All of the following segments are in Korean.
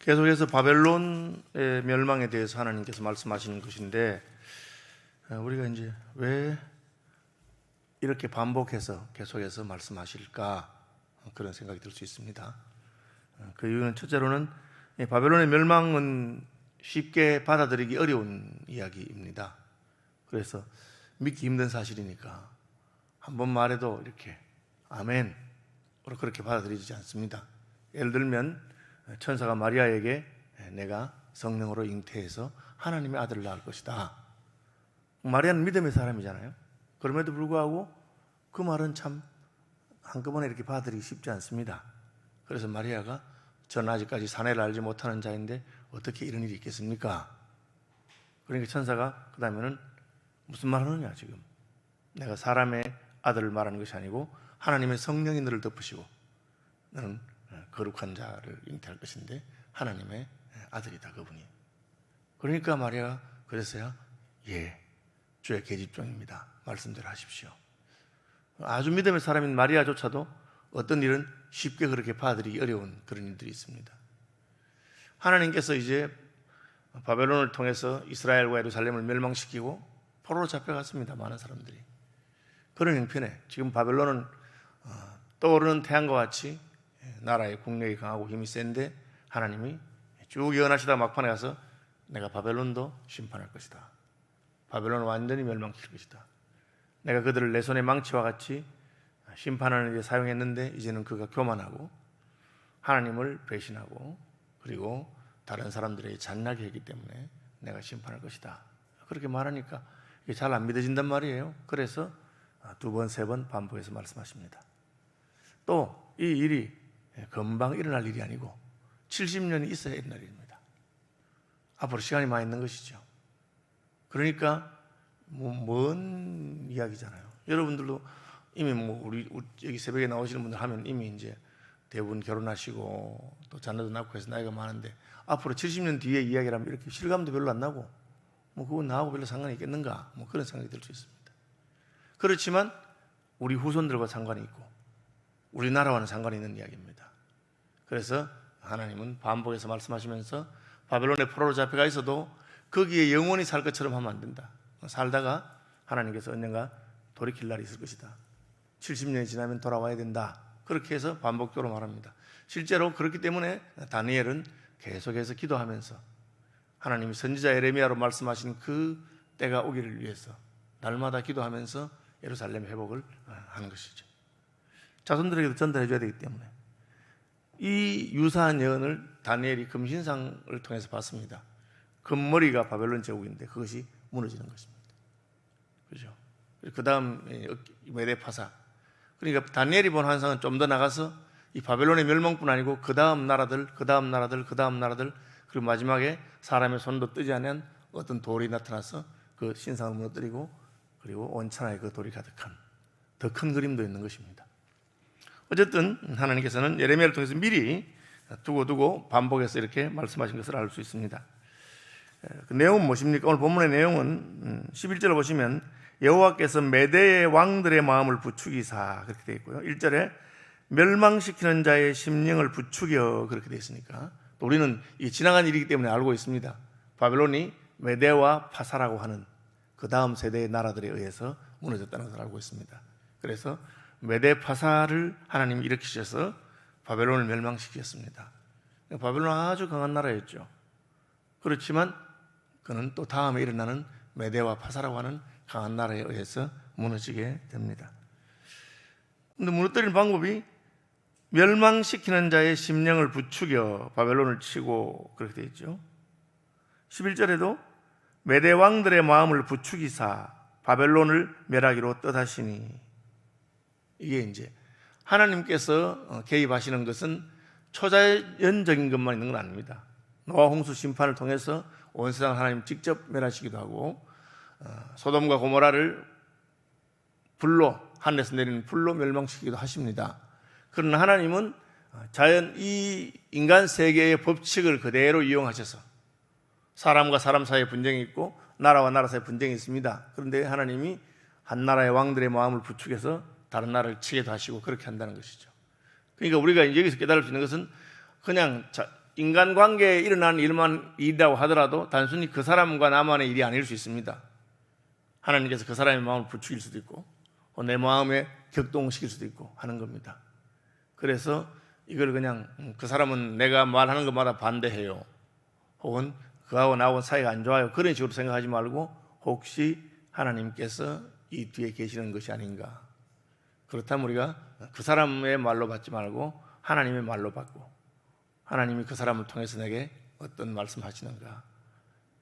계속해서 바벨론의 멸망에 대해서 하나님께서 말씀하시는 것인데, 우리가 이제 왜 이렇게 반복해서 계속해서 말씀하실까, 그런 생각이 들 수 있습니다. 그 이유는 첫째로는 바벨론의 멸망은 쉽게 받아들이기 어려운 이야기입니다. 그래서 믿기 힘든 사실이니까 한 번 말해도 이렇게 아멘으로 그렇게 받아들이지 않습니다. 예를 들면 천사가 마리아에게 내가 성령으로 잉태해서 하나님의 아들을 낳을 것이다. 마리아는 믿음의 사람이잖아요. 그럼에도 불구하고 그 말은 참 한꺼번에 이렇게 받아들이기 쉽지 않습니다. 그래서 마리아가 저는 아직까지 사내를 알지 못하는 자인데 어떻게 이런 일이 있겠습니까? 그러니까 천사가 그 다음에는 무슨 말 하느냐, 지금 내가 사람의 아들을 말하는 것이 아니고 하나님의 성령이 너를 덮으시고 너는 거룩한 자를 잉태할 것인데 하나님의 아들이다, 그분이. 그러니까 마리아가 그랬어요. 예, 주의 계집종입니다, 말씀대로 하십시오. 아주 믿음의 사람인 마리아조차도 어떤 일은 쉽게 그렇게 받아들이기 어려운 그런 일들이 있습니다. 하나님께서 이제 바벨론을 통해서 이스라엘과 예루살렘을 멸망시키고 포로로 잡혀갔습니다, 많은 사람들이. 그런 형편에 지금 바벨론은 떠오르는 태양과 같이 나라의 국력이 강하고 힘이 센데 하나님이 쭉 예언하시다가 막판에 가서 내가 바벨론도 심판할 것이다, 바벨론을 완전히 멸망시킬 것이다, 내가 그들을 내 손의 망치와 같이 심판하는 데 사용했는데 이제는 그가 교만하고 하나님을 배신하고 그리고 다른 사람들에게 잔나게 했기 때문에 내가 심판할 것이다, 그렇게 말하니까 이게 잘 안 믿어진단 말이에요. 그래서 두 번, 세 번 반복해서 말씀하십니다. 또 이 일이 금방 일어날 일이 아니고 70년이 있어야 일어날 일입니다. 앞으로 시간이 많이 있는 것이죠. 그러니까 먼 이야기잖아요. 여러분들도 이미 우리 여기 새벽에 나오시는 분들 하면 이미 이제 대부분 결혼하시고 또 자녀도 낳고 해서 나이가 많은데 앞으로 70년 뒤에 이야기라면 이렇게 실감도 별로 안 나고 그건 나하고 별로 상관이 있겠는가, 그런 생각이 들 수 있습니다. 그렇지만 우리 후손들과 상관이 있고 우리나라와는 상관이 있는 이야기입니다. 그래서 하나님은 반복해서 말씀하시면서 바벨론의 포로로 잡혀가 있어도 거기에 영원히 살 것처럼 하면 안 된다. 살다가 하나님께서 언젠가 돌이킬 날이 있을 것이다, 70년이 지나면 돌아와야 된다, 그렇게 해서 반복적으로 말합니다. 실제로 그렇기 때문에 다니엘은 계속해서 기도하면서 하나님이 선지자 예레미야로 말씀하신 그 때가 오기를 위해서 날마다 기도하면서 예루살렘 회복을 하는 것이죠. 자손들에게도 전달해 줘야 되기 때문에 이 유사한 예언을 다니엘이 금신상을 통해서 봤습니다. 금머리가 바벨론 제국인데 그것이 무너지는 것입니다. 그렇죠? 그 다음 메데파사. 그러니까 다니엘이 본 환상은 좀 더 나가서 이 바벨론의 멸망뿐 아니고 그 다음 나라들, 그 다음 나라들, 그 다음 나라들, 그리고 마지막에 사람의 손도 뜨지 않은 어떤 돌이 나타나서 그 신상을 무너뜨리고 그리고 온천하에 그 돌이 가득한 더 큰 그림도 있는 것입니다. 어쨌든 하나님께서는 예레미야를 통해서 미리 두고 반복해서 이렇게 말씀하신 것을 알 수 있습니다. 그 내용은 무엇입니까? 오늘 본문의 내용은 11절을 보시면 여호와께서 메대의 왕들의 마음을 부추기사, 그렇게 되어 있고요. 1절에 멸망시키는 자의 심령을 부추겨, 그렇게 되어 있으니까 또 우리는 이 지나간 일이기 때문에 알고 있습니다. 바벨론이 메대와 파사라고 하는 그 다음 세대의 나라들에 의해서 무너졌다는 것을 알고 있습니다. 그래서 메대 파사를 하나님이 일으키셔서 바벨론을 멸망시켰습니다. 바벨론은 아주 강한 나라였죠. 그렇지만 그는 또 다음에 일어나는 메대와 파사라고 하는 강한 나라에 의해서 무너지게 됩니다. 그런데 무너뜨리는 방법이 멸망시키는 자의 심령을 부추겨 바벨론을 치고, 그렇게 되어 있죠. 11절에도 메대 왕들의 마음을 부추기사 바벨론을 멸하기로 뜻하시니, 이게 이제 하나님께서 개입하시는 것은 초자연적인 것만 있는 건 아닙니다. 노아 홍수 심판을 통해서 온 세상을 하나님 직접 멸하시기도 하고 소돔과 고모라를 불로, 하늘에서 내리는 불로 멸망시키기도 하십니다. 그러나 하나님은 자연 이 인간 세계의 법칙을 그대로 이용하셔서 사람과 사람 사이에 분쟁이 있고 나라와 나라 사이에 분쟁이 있습니다. 그런데 하나님이 한 나라의 왕들의 마음을 부추겨서 다른 나라를 치게도 하시고 그렇게 한다는 것이죠. 그러니까 우리가 여기서 깨달을 수 있는 것은 그냥 인간관계에 일어나는 일이라고 하더라도 단순히 그 사람과 나만의 일이 아닐 수 있습니다. 하나님께서 그 사람의 마음을 부추길 수도 있고 내 마음에 격동시킬 수도 있고 하는 겁니다. 그래서 이걸 그냥 그 사람은 내가 말하는 것마다 반대해요, 혹은 그하고 나하고 사이가 안 좋아요, 그런 식으로 생각하지 말고 혹시 하나님께서 이 뒤에 계시는 것이 아닌가. 그렇다면 우리가 그 사람의 말로 받지 말고 하나님의 말로 받고, 하나님이 그 사람을 통해서 내게 어떤 말씀하시는가.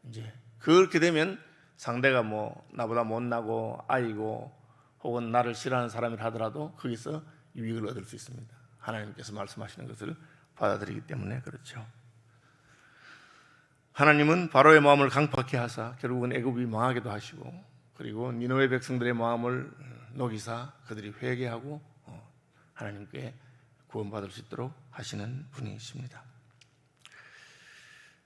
이제 그렇게 되면 상대가 뭐 나보다 못나고 아이고 혹은 나를 싫어하는 사람이라 하더라도 거기서 유익을 얻을 수 있습니다. 하나님께서 말씀하시는 것을 받아들이기 때문에 그렇죠. 하나님은 바로의 마음을 강팍케 하사 결국은 애굽이 망하기도 하시고, 그리고 니느웨 백성들의 마음을 녹이사 그들이 회개하고 하나님께 구원받을 수 있도록 하시는 분이십니다.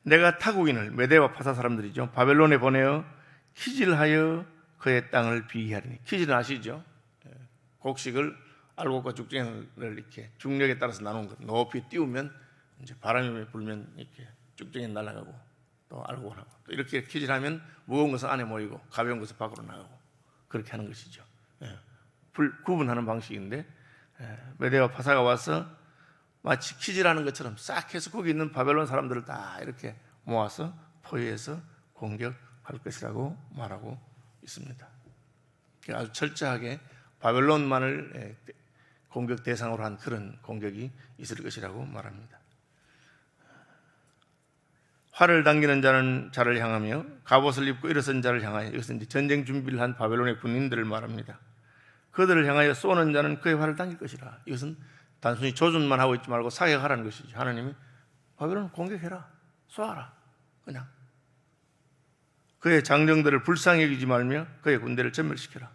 내가 타국인을, 메대와 파사 사람들이죠, 바벨론에 보내어 키질하여 그의 땅을 비기하리니. 키질은 아시죠? 곡식을 알곡과 죽정을 이렇게 중력에 따라서 나눈 것, 높이 띄우면 이제 바람이 불면 이렇게 죽정이 날아가고 또 알곡을 하고, 또 이렇게 키질하면 무거운 것은 안에 모이고 가벼운 것은 밖으로 나가고 그렇게 하는 것이죠. 구분하는 방식인데, 메대와 파사가 와서 마치 키질하는 것처럼 싹 해서 거기 있는 바벨론 사람들을 다 이렇게 모아서 포위해서 공격할 것이라고 말하고 있습니다. 아주 철저하게 바벨론만을 공격 대상으로 한 그런 공격이 있을 것이라고 말합니다. 활을 당기는 자는 자를 향하며 갑옷을 입고 일어선 자를 향하여, 이것은 이제 전쟁 준비를 한 바벨론의 군인들을 말합니다. 그들을 향하여 쏘는 자는 그의 활을 당길 것이라. 이것은 단순히 조준만 하고 있지 말고 사격하라는 것이죠. 하나님이 바벨론을 공격해라, 쏘아라, 그냥 그의 장정들을 불쌍히 여기지 말며 그의 군대를 전멸시켜라.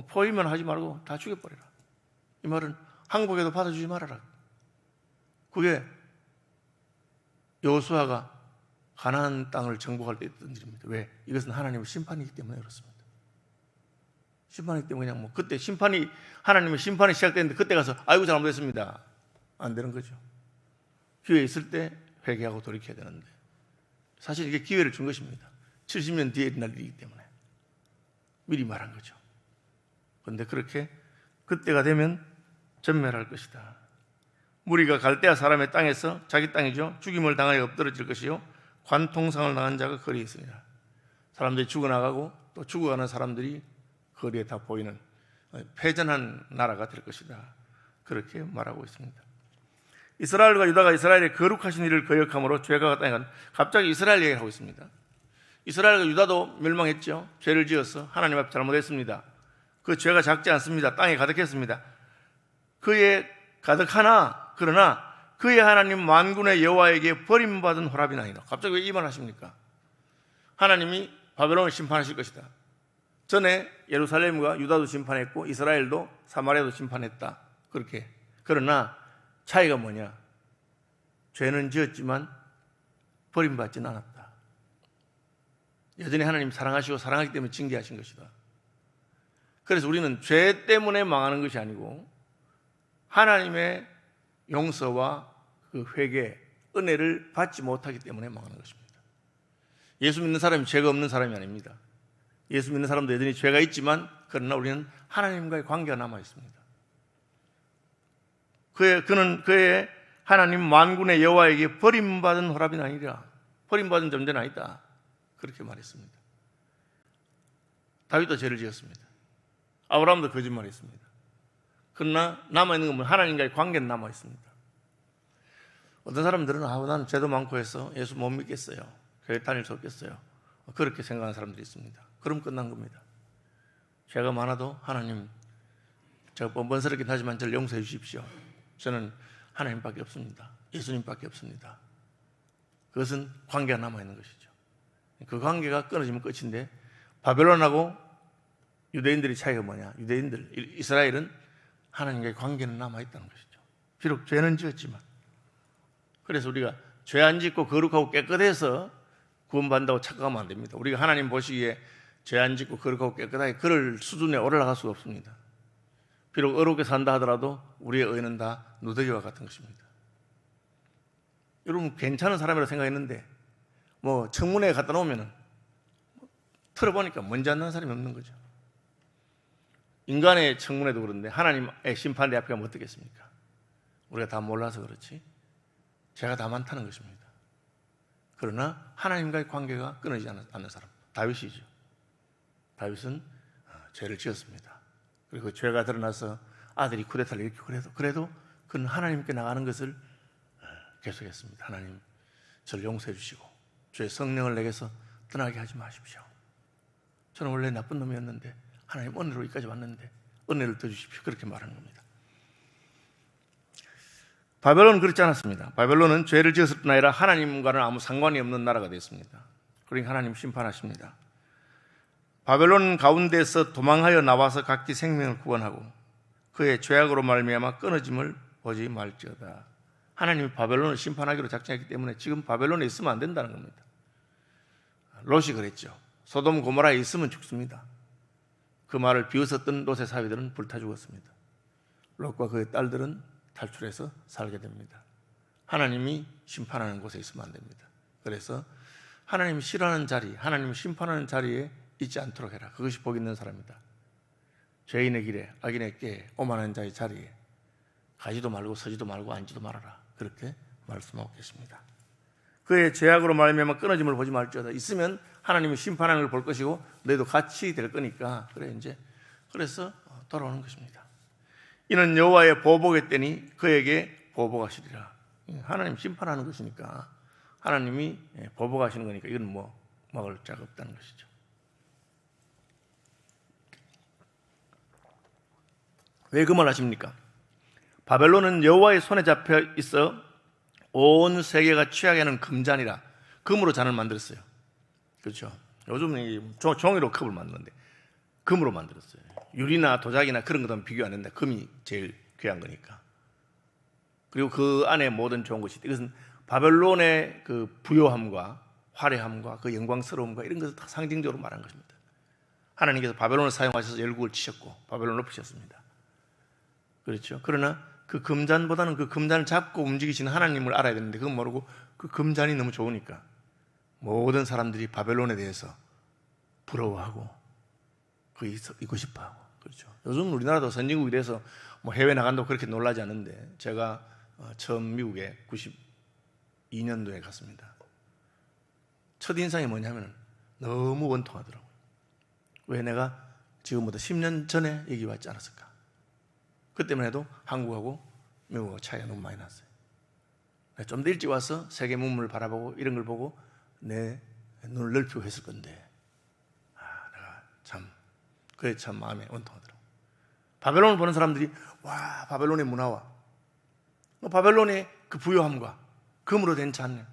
포위만 하지 말고 다 죽여버려라. 이 말은 항복에도 받아주지 말아라. 그게 여호수아가 가나안 땅을 정복할 때 있던 일입니다. 왜? 이것은 하나님의 심판이기 때문에 그렇습니다. 심판이기 때문에 그냥 뭐 그때 하나님의 심판이 시작됐는데 그때 가서 아이고 잘못했습니다, 안 되는 거죠. 기회 있을 때 회개하고 돌이켜야 되는데, 사실 이게 기회를 준 것입니다. 70년 뒤에 일어날 일이기 때문에 미리 말한 거죠. 그런데 그렇게 그때가 되면 전멸할 것이다. 무리가 갈대아 사람의 땅에서, 자기 땅이죠, 죽임을 당하여 엎드러질 것이요 관통상을 당한 자가 거리에 있습니다. 사람들이 죽어나가고 또 죽어가는 사람들이 거리에 다 보이는 패전한 나라가 될 것이다. 그렇게 말하고 있습니다. 이스라엘과 유다가 이스라엘의 거룩하신 일을 거역함으로 죄가 땅에 간, 갑자기 이스라엘 얘기를 하고 있습니다. 이스라엘과 유다도 멸망했죠. 죄를 지어서 하나님 앞에 잘못했습니다. 그 죄가 작지 않습니다. 땅에 가득했습니다. 그의 가득하나, 그러나 그의 하나님 만군의 여호와에게 버림받은 호랍이 나이다. 갑자기 왜 이 말 하십니까? 하나님이 바벨론을 심판하실 것이다. 전에 예루살렘과 유다도 심판했고 이스라엘도 사마리아도 심판했다. 그렇게. 그러나 차이가 뭐냐? 죄는 지었지만 버림받지는 않았다. 여전히 하나님 사랑하시고 사랑하기 때문에 징계하신 것이다. 그래서 우리는 죄 때문에 망하는 것이 아니고 하나님의 용서와 그 회개, 은혜를 받지 못하기 때문에 망하는 것입니다. 예수 믿는 사람이 죄가 없는 사람이 아닙니다. 예수 믿는 사람도 여전히 죄가 있지만 그러나 우리는 하나님과의 관계가 남아 있습니다. 그는 그의 하나님 만군의 여호와에게 버림받은 호랍이 아니라, 버림받은 존재는 아니다. 그렇게 말했습니다. 다윗도 죄를 지었습니다. 아브라함도 거짓말했습니다. 그러나 남아있는 건 하나님과의 관계는 남아있습니다. 어떤 사람들은 나는 죄도 많고 해서 예수 못 믿겠어요, 교회 다닐 수 없겠어요, 그렇게 생각하는 사람들이 있습니다. 그럼 끝난 겁니다. 죄가 많아도 하나님, 제가 뻔뻔스럽긴 하지만 저를 용서해 주십시오, 저는 하나님밖에 없습니다, 예수님밖에 없습니다. 그것은 관계가 남아있는 것이죠. 그 관계가 끊어지면 끝인데, 바벨론하고 유대인들의 차이가 뭐냐? 이스라엘은 하나님과의 관계는 남아있다는 것이죠. 비록 죄는 지었지만. 그래서 우리가 죄 안 짓고 거룩하고 깨끗해서 구원받는다고 착각하면 안 됩니다. 우리가 하나님 보시기에 죄 안 짓고 거룩하고 깨끗하게 그럴 수준에 올라갈 수가 없습니다. 비록 어렵게 산다 하더라도 우리의 의는 다 누더기와 같은 것입니다. 여러분 괜찮은 사람이라고 생각했는데 뭐 청문회에 갖다 놓으면 틀어보니까 먼지 안 나는 사람이 없는 거죠. 인간의 청문회도 그런데 하나님의 심판대 앞에 가면 어떻겠습니까? 우리가 다 몰라서 그렇지 죄가 다 많다는 것입니다. 그러나 하나님과의 관계가 끊어지지 않는 사람, 다윗이죠. 다윗은 죄를 지었습니다. 그리고 죄가 드러나서 아들이 쿠데타를 일으키고 그래도 그는 하나님께 나가는 것을 계속했습니다. 하나님 저를 용서해 주시고 주의 성령을 내게서 떠나게 하지 마십시오. 저는 원래 나쁜 놈이었는데 하나님 은혜로 여기까지 왔는데 은혜를 더 주십시오. 그렇게 말하는 겁니다. 바벨론은 그렇지 않았습니다. 바벨론은 죄를 지었을 뿐 아니라 하나님과는 아무 상관이 없는 나라가 됐습니다. 그러니까 하나님 심판하십니다. 바벨론 가운데서 도망하여 나와서 각기 생명을 구원하고 그의 죄악으로 말미암아 끊어짐을 보지 말지어다. 하나님이 바벨론을 심판하기로 작정했기 때문에 지금 바벨론에 있으면 안 된다는 겁니다. 롯이 그랬죠. 소돔 고모라에 있으면 죽습니다. 그 말을 비웃었던 롯의 사위들은 불타 죽었습니다. 롯과 그의 딸들은 탈출해서 살게 됩니다. 하나님이 심판하는 곳에 있으면 안 됩니다. 그래서 하나님이 싫어하는 자리, 하나님이 심판하는 자리에 있지 않도록 해라. 그것이 복 있는 사람이다. 죄인의 길에 악인의 꾀에 오만한 자의 자리에 가지도 말고 서지도 말고 앉지도 말아라. 그렇게 말씀하고 계십니다. 그의 죄악으로 말미암아 끊어짐을 보지 말지어다. 있으면 하나님이 심판하는 걸 볼 것이고 너희도 같이 될 거니까 그래서 돌아오는 것입니다. 이는 여호와의 보복의 때니 그에게 보복하시리라. 하나님 심판하는 것이니까 하나님이 보복하시는 거니까 이건 뭐 막을 자가 없다는 것이죠. 왜 그 말 하십니까? 바벨론은 여호와의 손에 잡혀 있어 온 세계가 취하게 하는 금잔이라. 금으로 잔을 만들었어요. 그렇죠? 요즘은 종이로 컵을 만드는데 금으로 만들었어요. 유리나 도자기나 그런 것과는 비교 안 된다. 금이 제일 귀한 거니까. 그리고 그 안에 모든 좋은 것이 이것은 바벨론의 그 부요함과 화려함과 그 영광스러움과 이런 것을 다 상징적으로 말한 것입니다. 하나님께서 바벨론을 사용하셔서 열국을 치셨고 바벨론을 엎으셨습니다. 그렇죠? 그러나 그 금잔보다는 그 금잔을 잡고 움직이시는 하나님을 알아야 되는데 그건 모르고 그 금잔이 너무 좋으니까 모든 사람들이 바벨론에 대해서 부러워하고 그 있고 싶어하고. 그렇죠? 요즘 우리나라도 선진국이 돼서 뭐 해외 나간다고 그렇게 놀라지 않는데 제가 처음 미국에 92년도에 갔습니다. 첫인상이 뭐냐면 너무 원통하더라고요. 왜 내가 지금보다 10년 전에 여기 왔지 않았을까? 그때만 해도 한국하고 미국하고 차이가 너무 많이 났어요. 좀 더 일찍 와서 세계 문물을 바라보고 이런 걸 보고 내 눈을 넓히고 했을 건데 내가 그게 참 마음에 원통하더라고요. 바벨론을 보는 사람들이 와 바벨론의 문화와 바벨론의 그 부요함과 금으로 된 잔,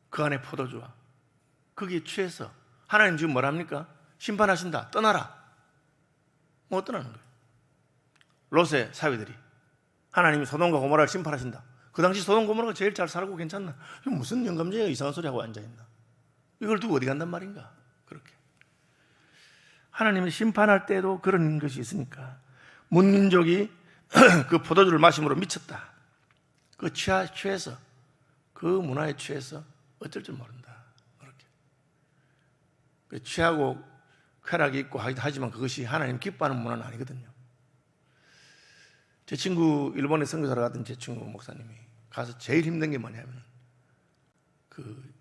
그 안에 포도주와 거기에 취해서 하나님 지금 뭐랍니까? 심판하신다. 떠나라. 뭐 떠나는 거예요. 롯의 사위들이 하나님이 소돔과 고모라를 심판하신다. 그 당시 소돔 고모라가 제일 잘 살고 괜찮나? 무슨 영감쟁이가 이상한 소리 하고 앉아있나? 이걸 두고 어디 간단 말인가? 그렇게 하나님이 심판할 때도 그런 것이 있으니까 문민족이 그 포도주를 마심으로 미쳤다. 그 취해서 그 문화에 취해서 어쩔 줄 모른다. 그렇게 취하고 쾌락이 있고 하지만 그것이 하나님 기뻐하는 문화는 아니거든요. 제 친구 일본에 선교사로 갔던 제 친구 목사님이 가서 제일 힘든 게 뭐냐면 그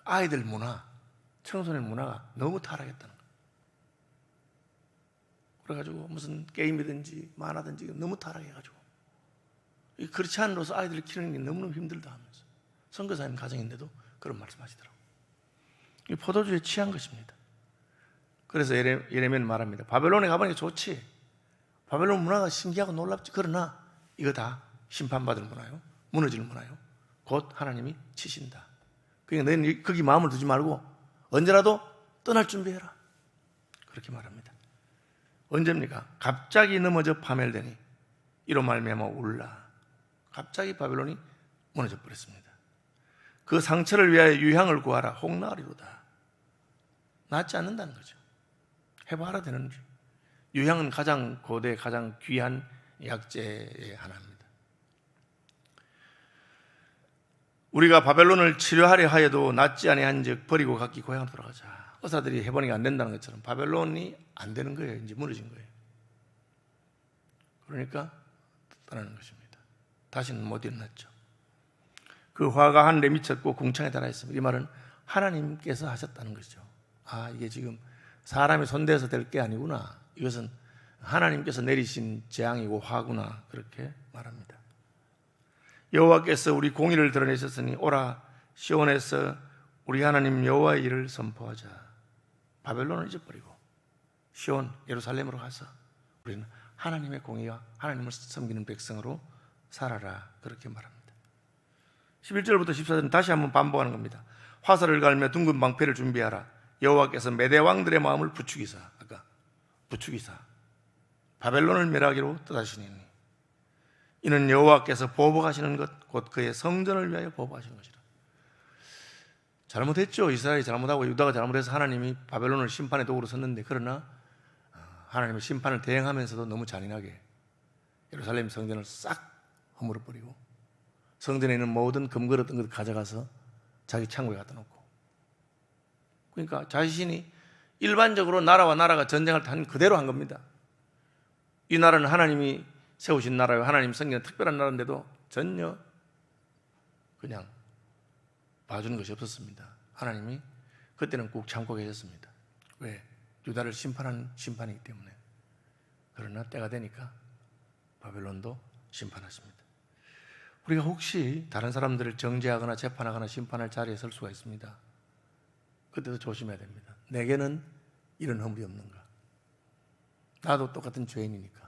아이들 문화, 청소년 문화가 너무 타락했다는 거예요. 그래가지고 무슨 게임이든지 만화든지 너무 타락해가지고 그렇지 않으로서 아이들을 키우는 게 너무너무 힘들다 하면서 선교사님 가정인데도 그런 말씀하시더라고요. 이 포도주에 취한 것입니다. 그래서 예레미야는 말합니다. 바벨론에 가보니까 좋지. 바벨론 문화가 신기하고 놀랍지. 그러나 이거 다 심판받을 문화요. 무너질 문화요. 곧 하나님이 치신다. 그러니까 너희는 거기 마음을 두지 말고 언제라도 떠날 준비해라. 그렇게 말합니다. 언제입니까? 갑자기 넘어져 파멸되니 이로 말미암아 울라. 갑자기 바벨론이 무너져 버렸습니다. 그 상처를 위하여 유향을 구하라. 홍나리로다. 낫지 않는다는 거죠. 해봐라 되는지. 유향은 가장 고대, 가장 귀한 약재의 하나입니다. 우리가 바벨론을 치료하려 하여도 낫지 아니한즉 버리고 각기 고향으로 돌아가자. 의사들이 해보니까 안 된다는 것처럼 바벨론이 안 되는 거예요. 이제 무너진 거예요. 그러니까 떠나는 것입니다. 다시는 못 일어났죠. 그 화가 하늘에 미쳤고 궁창에 달아 있습니다. 이 말은 하나님께서 하셨다는 것이죠. 아, 이게 지금 사람이 손대서 될 게 아니구나. 이것은 하나님께서 내리신 재앙이고 화구나. 그렇게 말합니다. 여호와께서 우리 공의를 드러내셨으니 오라 시온에서 우리 하나님 여호와의 일을 선포하자. 바벨론을 잊어버리고 시온 예루살렘으로 가서 우리는 하나님의 공의와 하나님을 섬기는 백성으로 살아라. 그렇게 말합니다. 11절부터 14절은 다시 한번 반복하는 겁니다. 화살을 갈며 둥근 방패를 준비하라. 여호와께서 메대 왕들의 마음을 부추기사, 아까 부추기사 바벨론을 멸하기로 뜻하시니 이는 여호와께서 보복하시는 것 곧 그의 성전을 위하여 보복하시는 것이라. 잘못했죠. 이스라엘이 잘못하고 유다가 잘못해서 하나님이 바벨론을 심판의 도구로 썼는데, 그러나 하나님의 심판을 대행하면서도 너무 잔인하게 예루살렘 성전을 싹 허물어버리고 성전에 있는 모든 금그릇 것 가져가서 자기 창고에 갖다 놓고, 그러니까 자신이 일반적으로 나라와 나라가 전쟁을 한 그대로 한 겁니다. 이 나라는 하나님이 세우신 나라요, 하나님 섬기는 특별한 나라인데도 전혀 그냥 봐주는 것이 없었습니다. 하나님이 그때는 꾹 참고 계셨습니다. 왜? 유다를 심판한 심판이기 때문에. 그러나 때가 되니까 바벨론도 심판하십니다. 우리가 혹시 다른 사람들을 정죄하거나 재판하거나 심판할 자리에 설 수가 있습니다. 그때도 조심해야 됩니다. 내게는 이런 허물이 없는가? 나도 똑같은 죄인이니까.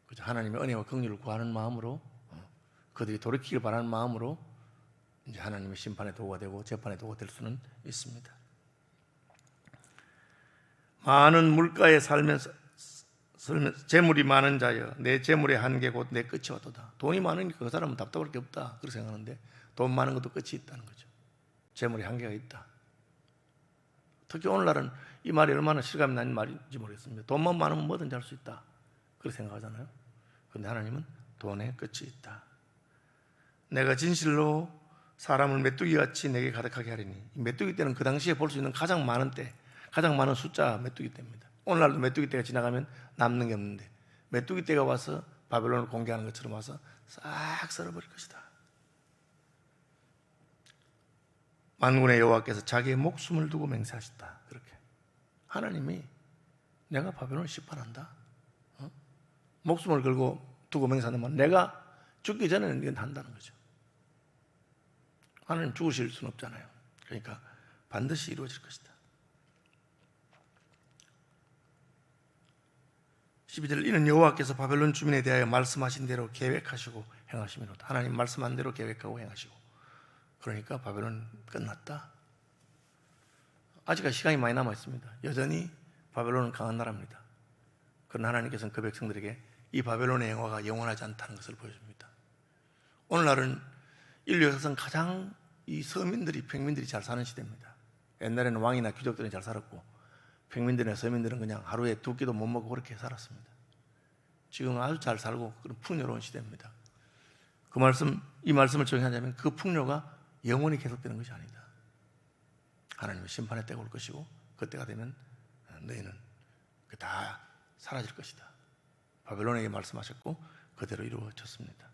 그죠? 하나님의 은혜와 긍휼을 구하는 마음으로, 그들이 돌이키길 바라는 마음으로 이제 하나님의 심판의 도구가 되고 재판의 도구가 될 수는 있습니다. 많은 물가에 살면서 재물이 많은 자여 내 재물의 한계 곧 내 끝이 왔도다. 돈이 많으니까 그 사람은 답답할 게 없다 그렇게 생각하는데, 돈 많은 것도 끝이 있다는 거죠. 재물의 한계가 있다. 특히 오늘날은 이 말이 얼마나 실감이 나는 말인지 모르겠습니다. 돈만 많으면 뭐든지 할 수 있다 그렇게 생각하잖아요. 그런데 하나님은 돈에 끝이 있다. 내가 진실로 사람을 메뚜기같이 내게 가득하게 하리니. 메뚜기 떼는 그 당시에 볼 수 있는 가장 많은 때, 가장 많은 숫자 메뚜기 떼입니다. 오늘날도 메뚜기 떼가 지나가면 남는 게 없는데, 메뚜기 떼가 와서 바벨론을 공개하는 것처럼 와서 싹 썰어버릴 것이다. 만군의 여호와께서 자기의 목숨을 두고 맹세하셨다. 그렇게 하나님이 내가 바벨론을 심판한다. 목숨을 걸고 두고 맹세하는 말, 내가 죽기 전에는 이건 한다는 거죠. 하나님 죽으실 수는 없잖아요. 그러니까 반드시 이루어질 것이다. 12절, 이는 여호와께서 바벨론 주민에 대하여 말씀하신 대로 계획하시고 행하심이로다. 하나님 말씀한 대로 계획하고 행하시고, 그러니까 바벨론 끝났다. 아직까지 시간이 많이 남아 있습니다. 여전히 바벨론은 강한 나라입니다. 그러나 하나님께서는 그 백성들에게 이 바벨론의 영화가 영원하지 않다는 것을 보여줍니다. 오늘날은 인류 역사상 가장 이 서민들이, 평민들이 잘 사는 시대입니다. 옛날에는 왕이나 귀족들이 잘 살았고 평민들이나 서민들은 그냥 하루에 두 끼도 못 먹고 그렇게 살았습니다. 지금은 아주 잘 살고 그런 풍요로운 시대입니다. 이 말씀을 정의하자면 그 풍요가 영원히 계속되는 것이 아니다. 하나님의 심판의 때가 올 것이고 그때가 되면 너희는 다 사라질 것이다. 바벨론에게 말씀하셨고 그대로 이루어졌습니다.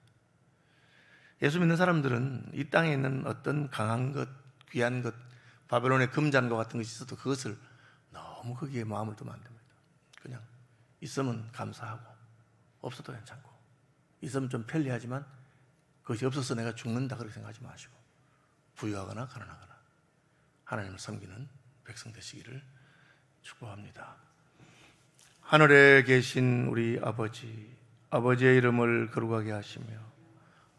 예수 믿는 사람들은 이 땅에 있는 어떤 강한 것, 귀한 것, 바벨론의 금잔과 같은 것이 있어도 그것을 너무 거기에 마음을 두면 안 됩니다. 그냥 있으면 감사하고 없어도 괜찮고, 있으면 좀 편리하지만 그것이 없어서 내가 죽는다 그렇게 생각하지 마시고 부유하거나 가난하거나 하나님을 섬기는 백성 되시기를 축복합니다. 하늘에 계신 우리 아버지, 아버지의 이름을 거룩하게 하시며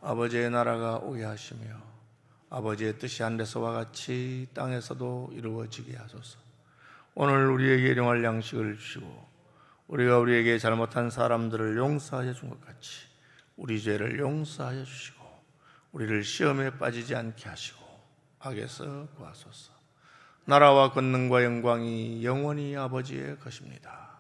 아버지의 나라가 오게 하시며 아버지의 뜻이 하늘에서와 같이 땅에서도 이루어지게 하소서. 오늘 우리에게 일용할 양식을 주시고 우리가 우리에게 잘못한 사람들을 용서하여 준 것 같이 우리 죄를 용서하여 주시고 우리를 시험에 빠지지 않게 하시고 악에서 구하소서. 나라와 권능과 영광이 영원히 아버지의 것입니다.